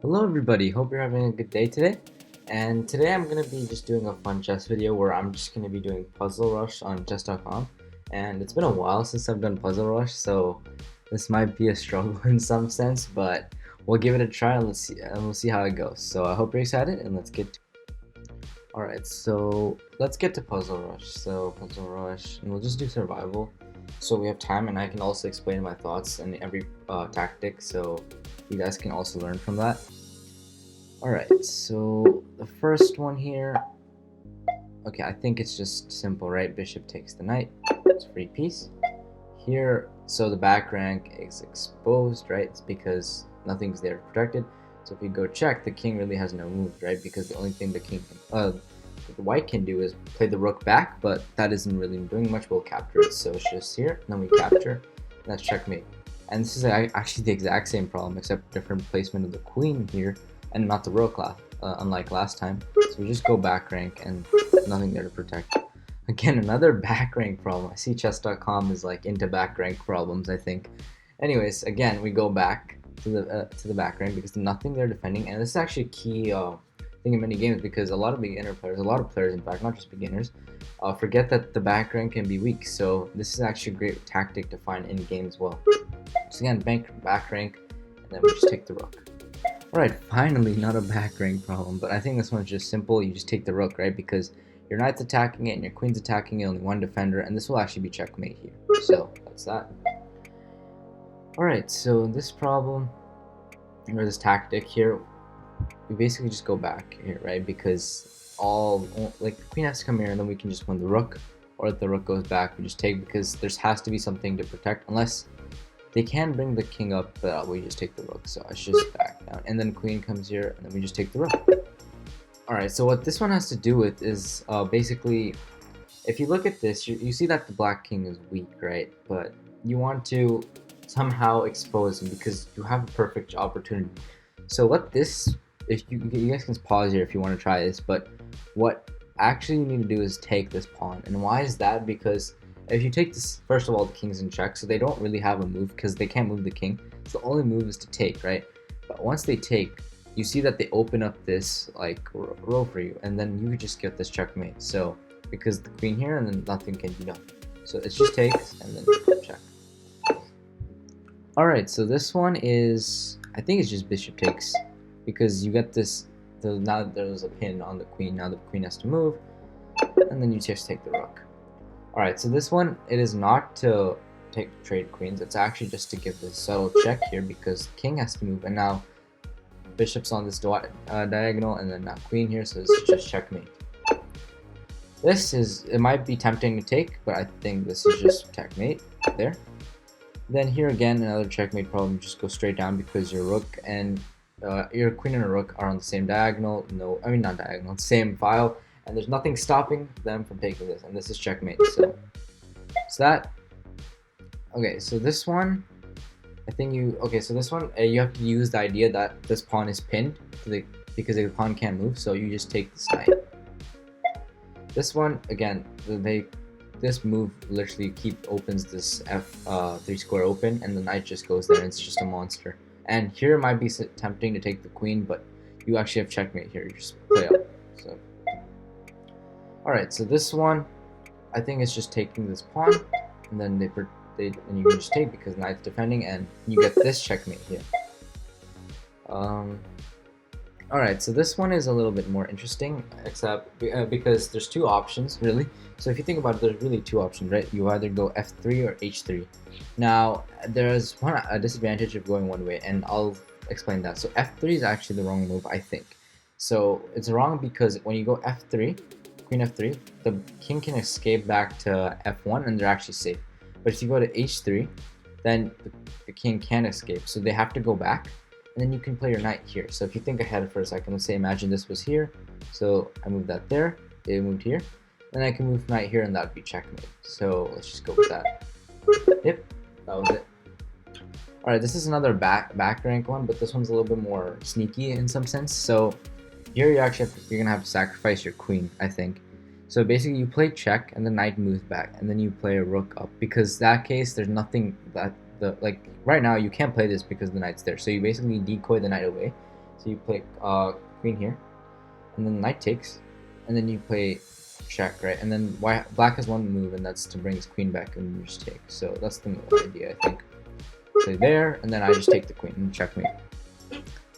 Hello everybody, hope you're having a good day today. And today I'm going to be just doing a fun chess video where I'm just going to be doing Puzzle Rush on chess.com. And it's been a while since I've done Puzzle Rush, so this might be a struggle in some sense, but we'll give it a try and we'll see how it goes. So I hope you're excited and let's get to it. Alright, so let's get to Puzzle Rush. So Puzzle Rush, and we'll just do survival. So we have time, and I can also explain my thoughts and every tactic, so you guys can also learn from that. Alright, so the first one here, okay, I think it's just simple, right? Bishop takes the knight, it's a free piece. Here, so the back rank is exposed, right? It's because nothing's there protected. So if we go check, the king really has no moves, right? Because the only thing the white can do is play the rook back, but that isn't really doing much. We'll capture it, so it's just here, and then we capture, and that's checkmate. And this is actually the exact same problem, except different placement of the queen here, and not the rook, unlike last time. So we just go back rank, and nothing there to protect. Again, another back rank problem. I see chess.com is like into back rank problems, I think. Anyways, again, we go back to the back rank because there's nothing there defending, and this is actually a key thing in many games because a lot of beginner players, a lot of players in fact, not just beginners, forget that the back rank can be weak. So this is actually a great tactic to find in game as well. So again, back rank, and then we just take the rook. Alright, finally not a back rank problem, but I think this one's just simple. You just take the rook, right? Because your knight's attacking it and your queen's attacking it, only one defender, and this will actually be checkmate here. So that's that. Alright, so this problem, or this tactic here, we basically just go back here, right? Because the queen has to come here and then we can just win the rook, or if the rook goes back, we just take, because there has to be something to protect, unless they can bring the king up, but we just take the rook, so it's just back down. And then queen comes here, and then we just take the rook. Alright, so what this one has to do with is basically, if you look at this, you see that the black king is weak, right? But you want to somehow expose him because you have a perfect opportunity. So what this, if you guys can pause here if you want to try this, but what actually you need to do is take this pawn. And why is that? Because if you take this, first of all, the king's in check, so they don't really have a move because they can't move the king. So the only move is to take, right? But once they take, you see that they open up this like row for you, and then you just get this checkmate. So because the queen here, and then nothing can be done. So it's just takes and then check. Alright, so this one is, I think it's just bishop takes, because you get this, now there's a pin on the queen, now the queen has to move, and then you just take the rook. Alright, so this one, it is not to trade queens, it's actually just to give this subtle check here, because king has to move, and now bishop's on this diagonal, and then now queen here, so it's just checkmate. This is, it might be tempting to take, but I think this is just checkmate there. Then here again, another checkmate problem, just go straight down because your rook and your queen and a rook are on the same diagonal, not diagonal, same file, and there's nothing stopping them from taking this, and this is checkmate. So that, okay, so this one, I think you have to use the idea that this pawn is pinned because the pawn can't move, so you just take this knight. This one, again, this move literally opens this F3 square open, and the knight just goes there, and it's just a monster. And here it might be tempting to take the queen, but you actually have checkmate here. You just play up. So, alright, so this one, I think it's just taking this pawn, and then and you can just take because the knight's defending, and you get this checkmate here. Alright, so this one is a little bit more interesting, except because there's two options, really. So if you think about it, there's really two options, right? You either go f3 or h3. Now, there's a disadvantage of going one way, and I'll explain that. So f3 is actually the wrong move, I think. So it's wrong because when you go f3, queen f3, the king can escape back to f1, and they're actually safe. But if you go to h3, then the king can't escape, so they have to go back. And then you can play your knight here. So if you think ahead for a second, let's say imagine this was here. So I moved that there, they moved here. Then I can move knight here, and that would be checkmate. So let's just go with that. Yep, that was it. Alright, this is another back rank one, but this one's a little bit more sneaky in some sense. So here you're gonna have to sacrifice your queen, I think. So basically you play check and the knight moves back, and then you play a rook up, because that case there's nothing that the like right now you can't play this because the knight's there. So you basically decoy the knight away. So you play queen here, and then the knight takes, and then you play check, right? And then black has one move, and that's to bring his queen back and you just take. So that's the idea, I think. Play there, and then I just take the queen and checkmate.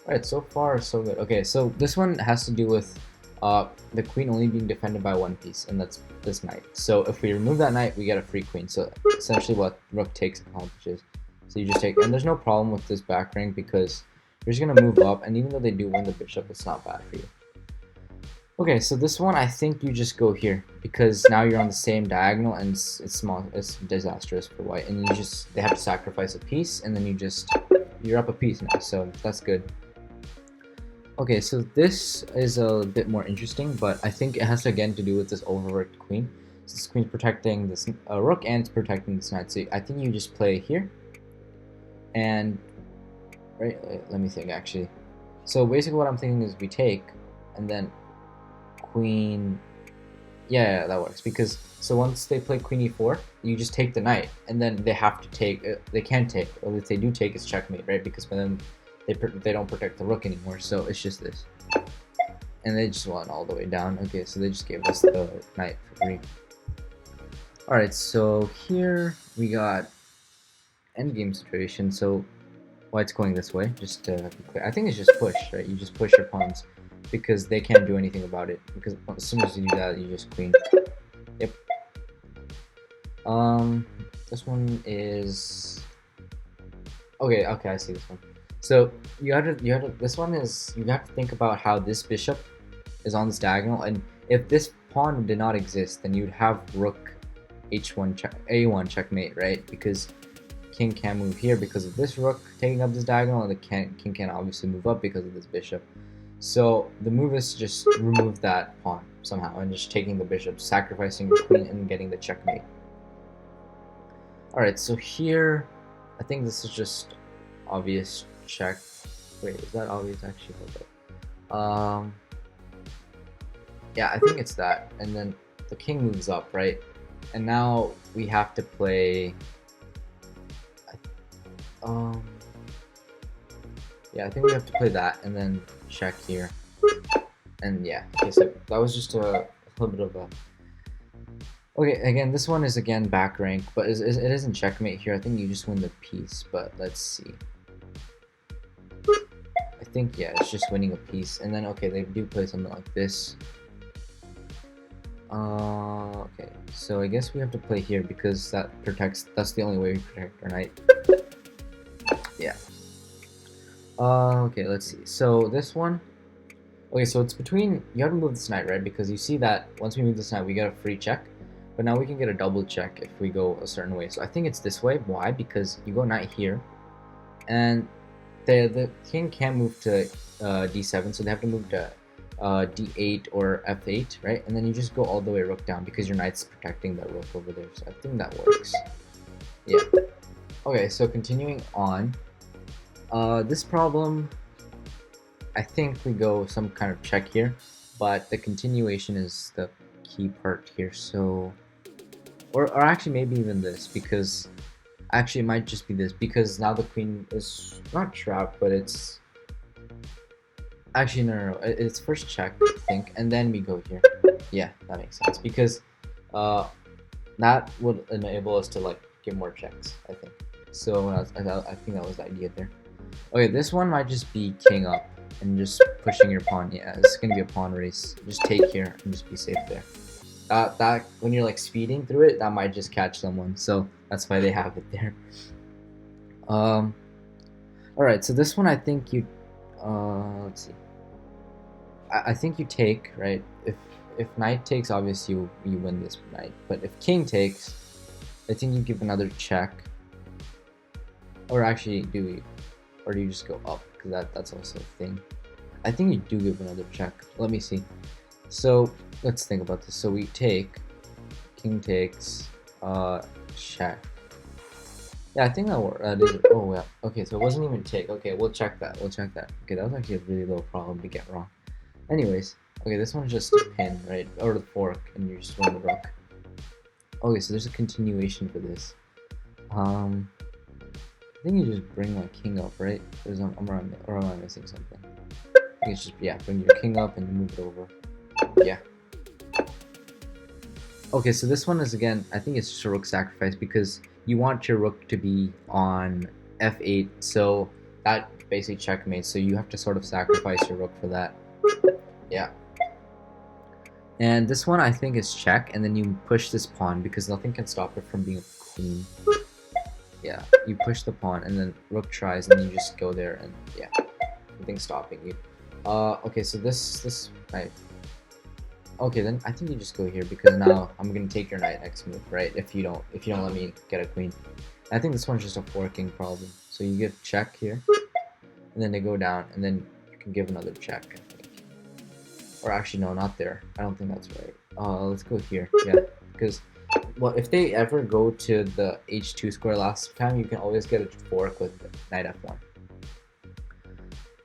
Alright, so far so good. Okay, so this one has to do with the queen only being defended by one piece, and that's this knight. So if we remove that knight, we get a free queen. So essentially what rook takes accomplishes. So you just take, and there's no problem with this back rank because you're just gonna move up, and even though they do win the bishop, it's not bad for you. Okay, so this one I think you just go here because now you're on the same diagonal and it's small. It's disastrous for white, and they have to sacrifice a piece, and then you're up a piece now. So that's good. Okay, so this is a bit more interesting, but I think it has to again to do with this overworked queen. So this queen's protecting this rook and it's protecting this knight. So I think you just play here, and right. Let me think actually. So basically, what I'm thinking is we take, and then queen. Yeah, that works because so once they play queen e4, you just take the knight, and then they have to take. They can't take, or if they do take, it's checkmate, right? Because for them, they don't protect the rook anymore, so it's just this. And they just went all the way down. Okay, so they just gave us the knight for free. Alright, so here we got endgame situation. So white's going this way, just to be clear. I think it's just push, right? You just push your pawns because they can't do anything about it. Because as soon as you do that, you just queen. Yep. This one is okay. I see this one. So you have to. This one is you have to think about how this bishop is on this diagonal, and if this pawn did not exist, then you'd have rook h1 a1 checkmate, right? Because king can't move here because of this rook taking up this diagonal, and the king can't obviously move up because of this bishop. So the move is to just remove that pawn somehow and just taking the bishop, sacrificing your queen, and getting the checkmate. Alright, so here I think this is just obvious check. Wait, is that obvious actually? Hold up. Yeah, I think it's that. And then the king moves up, right? And now we have to play. Yeah, I think we have to play that and then check here. And yeah, okay, so that was just a little bit of a. Okay, again, this one is again back rank, but it isn't checkmate here. I think you just win the piece, but let's see. I think, yeah, it's just winning a piece. And then, okay, they do play something like this. Okay, so I guess we have to play here because that's the only way we protect our knight. Yeah. Okay, let's see. So this one, okay, so it's between, you have to move this knight, right? Because you see that once we move this knight, we get a free check. But now we can get a double check if we go a certain way. So I think it's this way. Why? Because you go knight here, and the king can't move to d7, so they have to move to d8 or f8, right? And then you just go all the way rook down because your knight's protecting that rook over there. So I think that works. Yeah. Okay, so continuing on. This problem, I think we go some kind of check here, but the continuation is the key part here. So, or actually maybe even this, because actually it might just be this, because now the queen is not trapped, but it's actually no, it's first check, I think, and then we go here. Yeah, that makes sense, because that would enable us to like get more checks, I think. So I think that was the idea there. Okay, this one might just be king up and just pushing your pawn. Yeah, it's gonna be a pawn race. Just take here and just be safe there. That when you're like speeding through it, that might just catch someone. So that's why they have it there. All right, so this one I think you. Let's see. I think you take, right. If knight takes, obviously you win this knight. But if king takes, I think you give another check. Or actually, do you? Or do you just go up? Because that's also a thing. I think you do give another check. Let me see. So let's think about this. So we take, king takes, check. Yeah, I think that worked. Oh yeah. Okay, so it wasn't even take. Okay, we'll check that. We'll check that. Okay, that was actually a really low problem to get wrong. Anyways, okay, this one's just a pin, right? Or the fork, and you just win the rook. Okay, so there's a continuation for this. I think you just bring my king up, right? Or am I missing something? I think it's just, yeah, bring your king up and move it over. Yeah. Okay, so this one is, again, I think it's just a rook sacrifice because you want your rook to be on f8, so that basically checkmates, so you have to sort of sacrifice your rook for that. Yeah. And this one I think is check, and then you push this pawn because nothing can stop it from being a queen. Yeah, you push the pawn, and then rook tries, and you just go there, and yeah, nothing's stopping you. Okay, so this knight. Okay, then I think you just go here because now I'm gonna take your knight next move, right? If you don't let me get a queen. I think this one's just a forking problem. So you give check here, and then they go down, and then you can give another check, I think. Or actually, no, not there. I don't think that's right. Let's go here, yeah, because well, if they ever go to the h2 square last time, you can always get a fork with knight f1.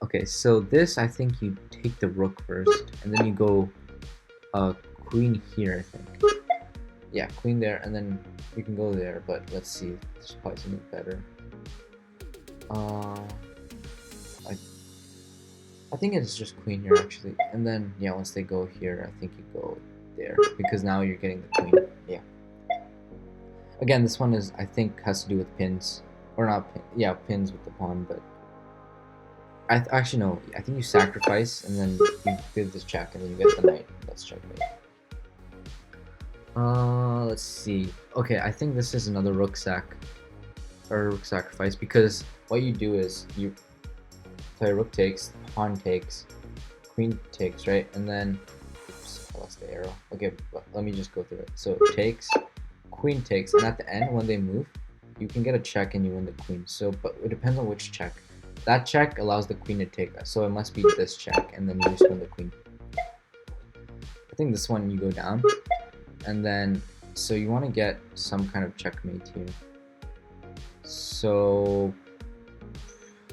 Okay, so this, I think you take the rook first, and then you go queen here, I think. Yeah, queen there, and then you can go there, but let's see. There's probably something better. I think it's just queen here, actually. And then, yeah, once they go here, I think you go there, because now you're getting the queen. Yeah. Again, this one is, I think, has to do with pins. Or not pin, yeah, pins with the pawn, but actually no, I think you sacrifice and then you give this check and then you get the knight. Let's checkmate. Let's see. Okay, I think this is another rook sack or rook sacrifice because what you do is you play rook takes, pawn takes, queen takes, right? And then oops, I lost the arrow. Okay, let me just go through it. So takes, queen takes, and at the end when they move, you can get a check and you win the queen. So, but it depends on which check. That check allows the queen to take us, so it must be this check, and then you just win the queen. I think this one you go down, and then, so you want to get some kind of checkmate here. So,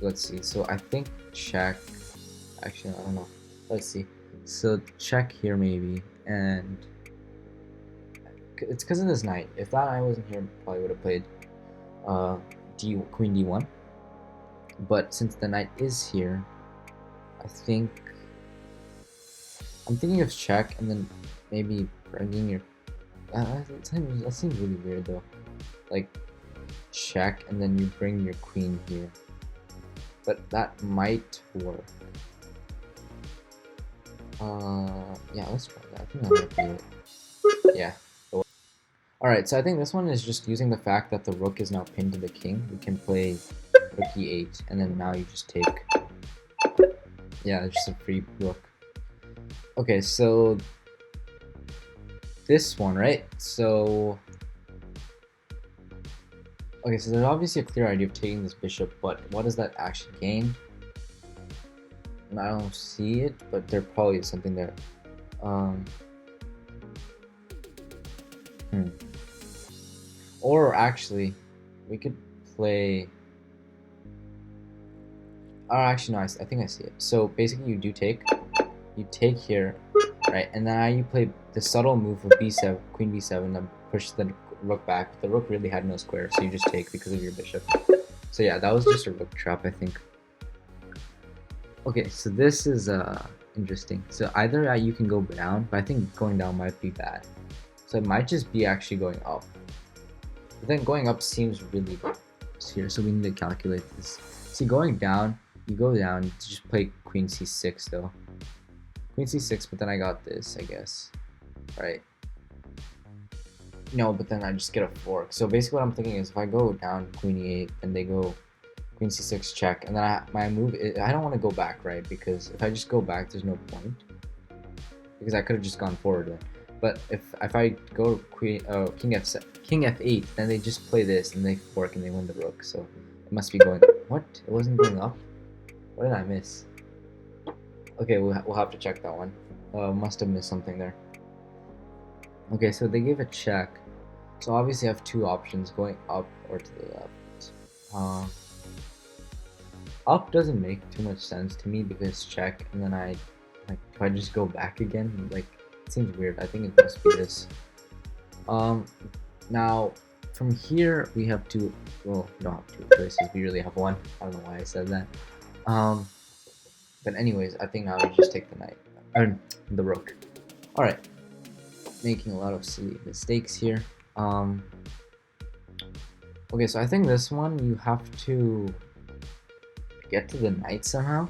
let's see, so I think check, actually, I don't know, let's see. So check here maybe, and it's because of this knight. If that knight wasn't here, probably would have played queen d1. But since the knight is here, I'm thinking of check and then maybe bringing your. That seems really weird though. Like check and then you bring your queen here, but that might work. Yeah, let's try that. I think that might be it. Yeah. Alright, so I think this one is just using the fact that the rook is now pinned to the king. We can play rook e8, and then now you just take. Yeah, it's just a free rook. Okay, so this one, right? So okay, so there's obviously a clear idea of taking this bishop, but what does that actually gain? I don't see it, but there probably is something there. Or actually, we could play. Oh, actually, no, I think I see it. So basically, you take here, right? And then now you play the subtle move of b7, queen b7, then push the rook back. But the rook really had no square, so you just take because of your bishop. So yeah, that was just a rook trap, I think. Okay, so this is interesting. So either you can go down, but I think going down might be bad. So it might just be actually going up. But then going up seems really good here, so we need to calculate this. See, going down, you go down to just play queen c6 though. Queen c6, but then I got this, I guess. Right? No, but then I just get a fork. So basically what I'm thinking is if I go down queen e8 and they go queen c6 check, and then my move, I don't want to go back, right? Because if I just go back, there's no point. Because I could have just gone forward then. But if I go king f8, then they just play this and they fork and they win the rook. So it must be going. What? It wasn't going up. What did I miss? Okay, we'll have to check that one. Must have missed something there. Okay, so they gave a check. So obviously I have two options, going up or to the left. Up doesn't make too much sense to me because check, and then do I just go back again? Like, it seems weird. I think it must be this. Now, from here we have two, well, we don't have two choices, we really have one. I don't know why I said that. But anyways, I think now we just take the knight, or the rook. Alright, making a lot of silly mistakes here. Okay, so I think this one you have to get to the knight somehow,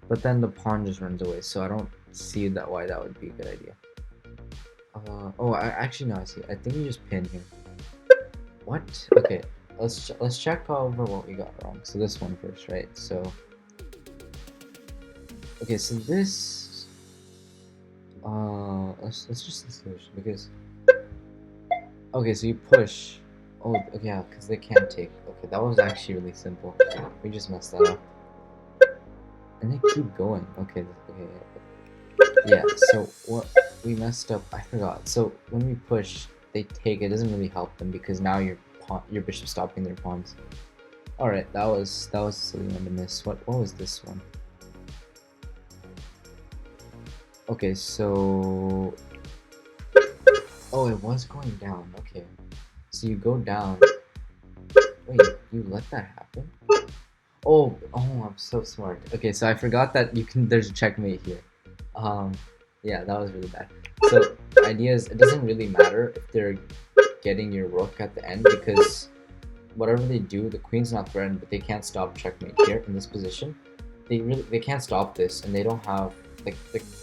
but then the pawn just runs away, so I don't see that why that would be a good idea. Oh, actually no, I see. I think you just pin here. What? Okay, let's check over what we got wrong. So this one first, right? So okay, so this let's just distinguish because okay, so you push. Oh, okay, yeah, because they can't take. Okay, that was actually really simple. We just messed that up. And they keep going. Okay, okay. Yeah, so what we messed up, I forgot. So when we push, they take, it doesn't really help them because now your bishop's stopping their pawns. Alright, that was a silly one to miss. What was this one? Okay, so oh, it was going down. Okay. So you go down. Wait, you let that happen? Oh, I'm so smart. Okay, so I forgot that there's a checkmate here. Yeah, that was really bad. So the idea is it doesn't really matter if they're getting your rook at the end because whatever they do, the queen's not threatened, but they can't stop checkmate here in this position. They can't stop this, and they don't have like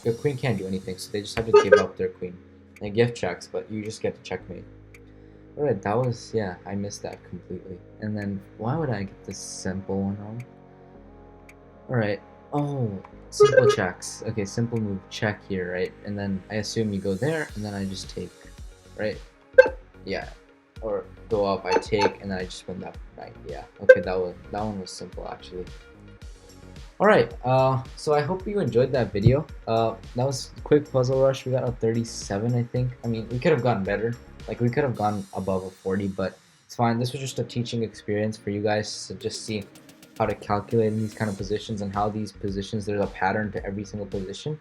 the queen can't do anything, so they just have to give up their queen. They give checks, but you just get to checkmate. Alright, that was, yeah, I missed that completely. And then why would I get this simple one wrong? Alright. Oh, simple checks. Okay, simple move check here, right? And then I assume you go there, and then I just take, right? Yeah. Or go up, I take, and then I just win that knight. Yeah. Okay, that one was simple actually. Alright, so I hope you enjoyed that video. That was a quick puzzle rush. We got a 37, I think. I mean, we could have gotten better. Like, we could have gone above a 40, but it's fine. This was just a teaching experience for you guys to just see how to calculate in these kind of positions and how these positions, there's a pattern to every single position.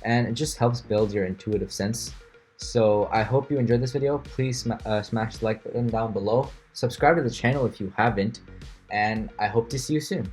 And it just helps build your intuitive sense. So I hope you enjoyed this video. Please smash the like button down below. Subscribe to the channel if you haven't. And I hope to see you soon.